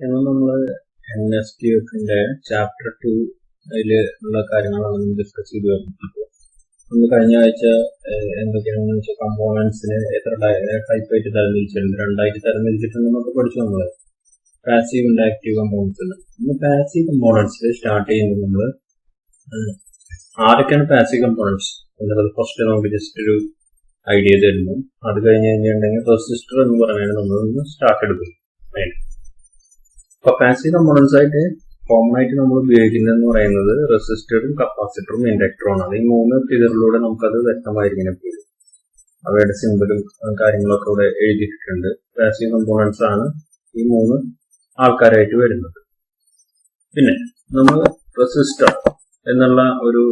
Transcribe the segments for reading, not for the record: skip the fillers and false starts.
ഇന്ന് നമ്മൾ NSTFന്റെ ചാപ്റ്റർ 2 ഉള്ള കാര്യങ്ങളാണ് നമ്മൾ ഡിസ്കസ് ചെയ്ത് വരുന്നത്. നമ്മൾ കഴിഞ്ഞ ആഴ്ച എന്തൊക്കെയാണെന്ന് വെച്ചാൽ കമ്പോണൻസിനെ എത്ര ടൈപ്പായിട്ട് തരംതിരിച്ചിട്ടുണ്ട്, രണ്ടായിട്ട് തരംതിരിച്ചിട്ടുണ്ട് നമുക്ക് പഠിച്ചു. നമ്മൾ പാസീവ് ആൻഡ് ആക്റ്റീവ് കമ്പോണൻസ് ഉണ്ട്. നമ്മൾ പാസീവ് കമ്പോണൻസിൽ സ്റ്റാർട്ട് ചെയ്യുന്നത് നമ്മൾ ആരൊക്കെയാണ് പാസീവ് കമ്പോണൻസ് എന്നുള്ളത് ഫസ്റ്റ് നമുക്ക് ജസ്റ്റ് ഒരു ഐഡിയ തരുന്നു. അത് കഴിഞ്ഞ് കഴിഞ്ഞിട്ടുണ്ടെങ്കിൽ റെസിസ്റ്റർ എന്ന് പറഞ്ഞാൽ നമ്മളൊന്ന് സ്റ്റാർട്ട് എടുക്കും. അപ്പൊ പാസീവ് കമ്പോണൻസ് ആയിട്ട് കോമൺ ആയിട്ട് നമ്മൾ ഉപയോഗിക്കുന്നതെന്ന് പറയുന്നത് റെസിസ്റ്ററും കപ്പാസിറ്ററും ഇൻഡക്ടറും ആണ്. ഈ മൂന്ന് ഫിഗറിലൂടെ നമുക്കത് വ്യക്തമായിരിക്കും എപ്പോഴും. അവയുടെ സിമ്പിളും കാര്യങ്ങളൊക്കെ ഇവിടെ എഴുതിയിട്ടുണ്ട്. പാസീവ് കമ്പോണൻസ് ആണ് ഈ മൂന്ന് ആൾക്കാരായിട്ട് വരുന്നത്. പിന്നെ നമ്മൾ റെസിസ്റ്റർ എന്നുള്ള ഒരു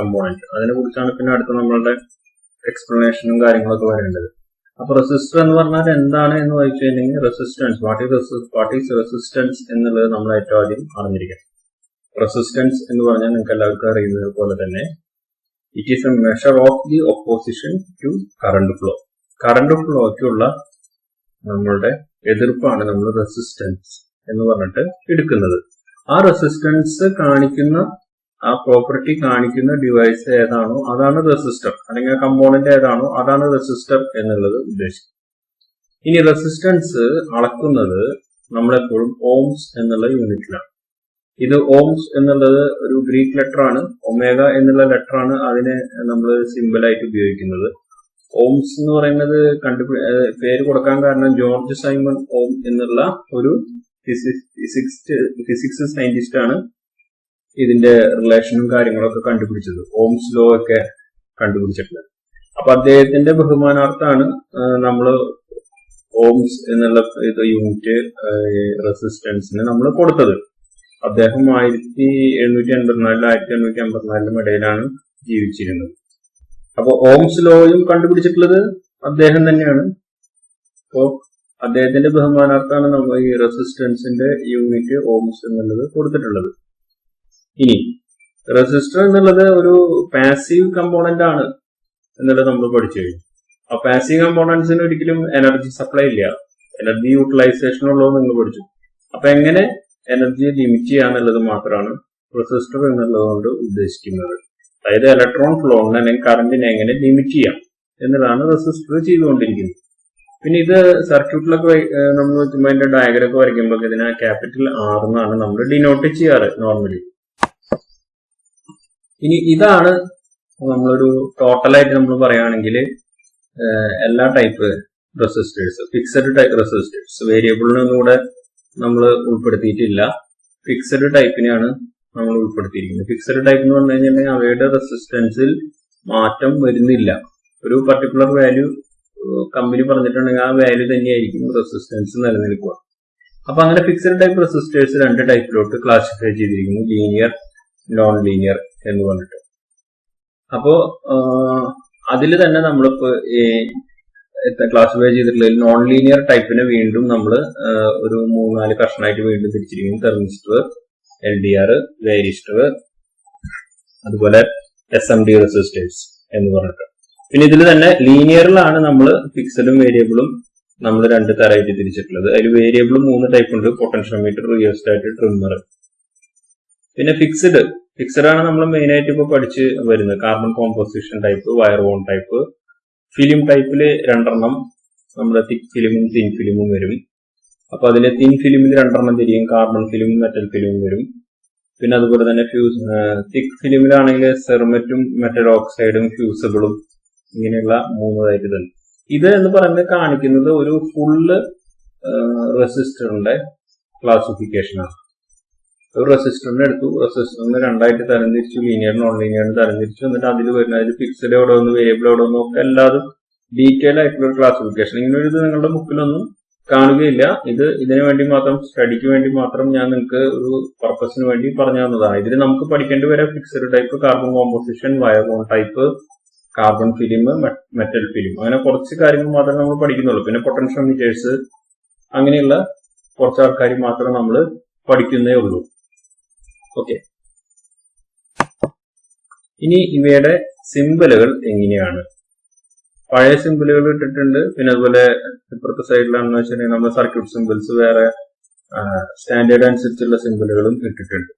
കമ്പോണന്റ്, അതിനെ കുറിച്ചാണ് പിന്നെ അടുത്ത നമ്മളുടെ എക്സ്പ്ലനേഷനും കാര്യങ്ങളൊക്കെ വരേണ്ടത്. അപ്പൊ റെസിസ്റ്റർ എന്ന് പറഞ്ഞാൽ എന്താണ് എന്ന് വായിച്ചു കഴിഞ്ഞാൽ റെസിസ്റ്റൻസ്, വാട്ട് ഈസ് റെസിസ്റ്റൻസ് എന്നുള്ളത് നമ്മൾ ഏറ്റവും ആദ്യം അറിഞ്ഞിരിക്കണം. റെസിസ്റ്റൻസ് എന്ന് പറഞ്ഞാൽ നിങ്ങൾക്ക് എല്ലാവർക്കും അറിയുന്നത് പോലെ തന്നെ it is a measure of the opposition to current flow. Current ഫ്ലോയ്ക്കുള്ള നമ്മളുടെ എതിർപ്പാണ് നമ്മൾ റെസിസ്റ്റൻസ് എന്ന് പറഞ്ഞിട്ട് എടുക്കുന്നത്. ആ റെസിസ്റ്റൻസ് കാണിക്കുന്ന, ആ പ്രോപ്പർട്ടി കാണിക്കുന്ന ഡിവൈസ് ഏതാണോ അതാണ് റെസിസ്റ്റർ, അല്ലെങ്കിൽ കമ്പോണന്റ് ഏതാണോ അതാണ് റെസിസ്റ്റർ എന്നുള്ളത് ഉദ്ദേശിക്കുന്നത്. ഇനി റെസിസ്റ്റൻസ് അളക്കുന്നത് നമ്മളെപ്പോഴും ഓംസ് എന്നുള്ള യൂണിറ്റിലാണ്. ഇത് ഓംസ് എന്നുള്ളത് ഒരു ഗ്രീക്ക് ലെറ്റർ ആണ്. ഒമേഗ എന്നുള്ള ലെറ്റർ ആണ് അതിനെ നമ്മൾ സിമ്പിളായിട്ട് ഉപയോഗിക്കുന്നത്. ഓംസ് എന്ന് പറയുന്നത് പേര് കൊടുക്കാൻ കാരണം ജോർജ് സൈമൺ ഓം എന്നുള്ള ഒരു ഫിസിക്സ് സയന്റിസ്റ്റ് ആണ് ഇതിന്റെ റിലേഷനും കാര്യങ്ങളൊക്കെ കണ്ടുപിടിച്ചത്, ഓംസ് ലോ ഒക്കെ കണ്ടുപിടിച്ചിട്ടുള്ളത്. അപ്പൊ അദ്ദേഹത്തിന്റെ ബഹുമാനാർത്ഥാണ് നമ്മൾ ഓംസ് എന്നുള്ള യൂണിറ്റ് റെസിസ്റ്റൻസിന് നമ്മൾ കൊടുത്തത്. അദ്ദേഹം 1884 ഇടയിലാണ് ജീവിച്ചിരുന്നത്. അപ്പൊ ഓംസ് ലോയും കണ്ടുപിടിച്ചിട്ടുള്ളത് അദ്ദേഹം തന്നെയാണ്. അപ്പോ അദ്ദേഹത്തിന്റെ ബഹുമാനാർത്ഥാണ് നമ്മൾ ഈ റെസിസ്റ്റൻസിന്റെ യൂണിറ്റ് ഓംസ് എന്നുള്ളത് കൊടുത്തിട്ടുള്ളത്. ഇനി റെസിസ്റ്റർ എന്നുള്ളത് ഒരു പാസീവ് കമ്പോണന്റ് ആണ് എന്നുള്ളത് നമ്മൾ പഠിച്ചു കഴിഞ്ഞു. ആ പാസീവ് കമ്പോണൻസിന് ഒരിക്കലും എനർജി സപ്ലൈ ഇല്ല, എനർജി യൂട്ടിലൈസേഷൻ ഉള്ളത് നിങ്ങൾ പഠിച്ചു. അപ്പൊ എങ്ങനെ എനർജി ലിമിറ്റ് ചെയ്യാന്നുള്ളത് മാത്രമാണ് റെസിസ്റ്റർ എന്നുള്ളത് കൊണ്ട് ഉദ്ദേശിക്കുന്നത്. അതായത് ഇലക്ട്രോൺ ഫ്ലോനെ അല്ലെങ്കിൽ കറന്റിനെ എങ്ങനെ ലിമിറ്റ് ചെയ്യാം എന്നതാണ് റെസിസ്റ്റർ ചെയ്തുകൊണ്ടിരിക്കുന്നത്. പിന്നെ ഇത് സർക്യൂട്ടിലൊക്കെ നമ്മൾ അതിന്റെ ഡയഗ്രം ഒക്കെ വരയ്ക്കുമ്പോൾ ഇതിനെ ക്യാപിറ്റൽ R എന്നാണ് നമ്മൾ ഡിനോട്ട് ചെയ്യാറ് നോർമലി. ഇനി ഇതാണ് നമ്മളൊരു ടോട്ടലായിട്ട് നമ്മൾ പറയുകയാണെങ്കിൽ എല്ലാ type resistors, fixed type resistors, വേരിയബിളിനൊന്നും കൂടെ നമ്മൾ ഉൾപ്പെടുത്തിയിട്ടില്ല. ഫിക്സഡ് ടൈപ്പിനെയാണ് നമ്മൾ ഉൾപ്പെടുത്തിയിരിക്കുന്നത്. ഫിക്സഡ് ടൈപ്പ് എന്ന് പറഞ്ഞു കഴിഞ്ഞാൽ അവയുടെ റെസിസ്റ്റൻസിൽ മാറ്റം വരുന്നില്ല. ഒരു പർട്ടിക്കുലർ വാല്യൂ കമ്പനി പറഞ്ഞിട്ടുണ്ടെങ്കിൽ ആ വാല്യൂ തന്നെയായിരിക്കും റെസിസ്റ്റൻസ് നിലനിൽക്കുക. അപ്പൊ അങ്ങനെ ഫിക്സഡ് ടൈപ്പ് റെസിസ്റ്റേഴ്സ് രണ്ട് ടൈപ്പിലോട്ട് ക്ലാസിഫൈ ചെയ്തിരിക്കുന്നു, ലീനിയർ, നോൺ ലീനിയർ എന്ന് പറഞ്ഞിട്ട്. അപ്പോ അതിൽ തന്നെ നമ്മളിപ്പോ ക്ലാസിഫൈ ചെയ്തിട്ടുള്ളതിൽ നോൺ ലീനിയർ ടൈപ്പിനെ വീണ്ടും നമ്മൾ ഒരു 3-4 കഷ്ണമായിട്ട് വീണ്ടും തിരിച്ചിരിക്കുന്നു. തെർമിസ്റ്റർ, LDR, വേരിസ്റ്റർ, അതുപോലെ SMD റെസിസ്റ്റേഴ്സ് എന്ന് പറഞ്ഞിട്ട്. പിന്നെ ഇതിൽ തന്നെ ലീനിയറിലാണ് നമ്മൾ ഫിക്സഡും വേരിയബിളും നമ്മൾ രണ്ട് തരമായിട്ട് തിരിച്ചിട്ടുള്ളത്. അതിൽ വേരിയബിളും 3 ടൈപ്പ് ഉണ്ട്, പൊട്ടൻഷ്യോമീറ്റർ, റിയോസ്റ്റാറ്റ്, ട്രിമ്മർ. പിന്നെ ഫിക്സഡ് ആണ് നമ്മൾ മെയിൻ ആയിട്ട് ഇപ്പൊ പഠിച്ച് വരുന്നത്. Carbon composition type, wire wound type. Film ടൈപ്പില് 2 നമ്മുടെ തിക് ഫിലിമും തിൻ ഫിലിമും വരും. അപ്പൊ അതിലെ തിൻ ഫിലിമിൽ 2 തിരിയും, കാർബൺ ഫിലിമും മെറ്റൽ ഫിലിമും വരും. പിന്നെ അതുപോലെ തന്നെ തിക് ഫിലിമിലാണെങ്കിൽ സെർമറ്റും മെറ്റൽ ഓക്സൈഡും ഫ്യൂസബിളും, ഇങ്ങനെയുള്ള 3 തന്നെ. ഇത് എന്ന് പറയുന്നത് കാണിക്കുന്നത് ഒരു ഫുള്ള് റെസിസ്റ്ററിന്റെ ക്ലാസിഫിക്കേഷനാണ്. ഒരു റെസിസ്റ്ററിനെ എടുത്തു, റെസിസ്റ്ററിനെ 2ആയിട്ട് തരംതിരിച്ചു, ലീനിയർ നോൺ ലീനിയറിന് തരംതിരിച്ചു. എന്നിട്ട് അതിൽ വരുന്ന ഫിക്സഡ് എവിടെ വന്നു, വേരിയബിൾ എവിടെ വന്നു ഒക്കെ എല്ലാതും ഡീറ്റെയിൽ ആയിട്ടുള്ള ഒരു ക്ലാസിഫിക്കേഷൻ. ഇങ്ങനെ ഒരു ഇത് നിങ്ങളുടെ ബുക്കിലൊന്നും കാണുകയില്ല. ഇതിനു വേണ്ടി മാത്രം, സ്റ്റഡിക്ക് വേണ്ടി മാത്രം ഞാൻ നിങ്ങൾക്ക് ഒരു പർപ്പസിന് വേണ്ടി പറഞ്ഞു തന്നതാണ്. ഇതിൽ നമുക്ക് പഠിക്കേണ്ടി വരെ fixed type, carbon composition, wire wound type, carbon film, metal film, അങ്ങനെ കുറച്ച് കാര്യങ്ങൾ മാത്രമേ നമ്മൾ പഠിക്കുന്നുള്ളൂ. പിന്നെ പൊട്ടൻഷ്യോമീറ്റേഴ്സ്, അങ്ങനെയുള്ള കുറച്ച് ആൾക്കാർ മാത്രം നമ്മൾ പഠിക്കുന്നേ ഉള്ളൂ. ഓക്കെ, ഇനി ഇവയുടെ സിമ്പിളുകൾ എങ്ങനെയാണ്? പഴയ സിമ്പിളുകൾ ഇട്ടിട്ടുണ്ട്. പിന്നെ അതുപോലെ ഇപ്പുറത്തെ സൈഡിലാണെന്ന് വെച്ചിട്ടുണ്ടെങ്കിൽ നമ്മൾ സർക്യൂട്ട് സിമ്പിൾസ് വേറെ സ്റ്റാൻഡേർഡ് അനുസരിച്ചുള്ള സിമ്പിളുകളും ഇട്ടിട്ടുണ്ട്.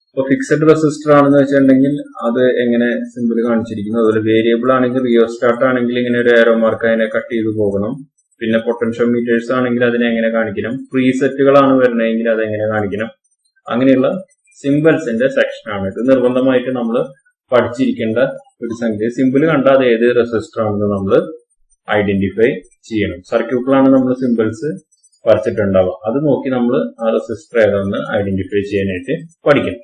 ഇപ്പൊ ഫിക്സഡ് റെസിസ്റ്റർ ആണെന്ന് വെച്ചിട്ടുണ്ടെങ്കിൽ അത് എങ്ങനെ സിമ്പിൾ കാണിച്ചിരിക്കുന്നു. അതുപോലെ വേരിയബിൾ ആണെങ്കിൽ റിയോസ്റ്റാർട്ട് ആണെങ്കിൽ ഇങ്ങനെ ഒരു ഏറോ മാർക്ക് അതിനെ കട്ട് ചെയ്ത് പോകണം. പിന്നെ പൊട്ടൻഷ്യോമീറ്റേഴ്സ് ആണെങ്കിൽ അതിനെ എങ്ങനെ കാണിക്കണം, പ്രീസെറ്റുകളാണ് വരുന്നതെങ്കിൽ അതെങ്ങനെ കാണിക്കണം, അങ്ങനെയുള്ള സിമ്പിൾസിന്റെ സെക്ഷനാണ് ഇത്. നിർബന്ധമായിട്ട് നമ്മൾ പഠിച്ചിരിക്കേണ്ട ഒരു സംഗതി. സിമ്പിൾ കണ്ടാൽ അത് ഏത് റെസിസ്റ്റർ ആണെന്ന് നമ്മൾ ഐഡന്റിഫൈ ചെയ്യണം. സർക്യൂട്ടിലാണ് നമ്മൾ സിമ്പിൾസ് വരച്ചിട്ടുണ്ടാവുക, അത് നോക്കി നമ്മൾ ആ റെസിസ്റ്റർ ഏതാണെന്ന് ഐഡന്റിഫൈ ചെയ്യാനായിട്ട് പഠിക്കണം.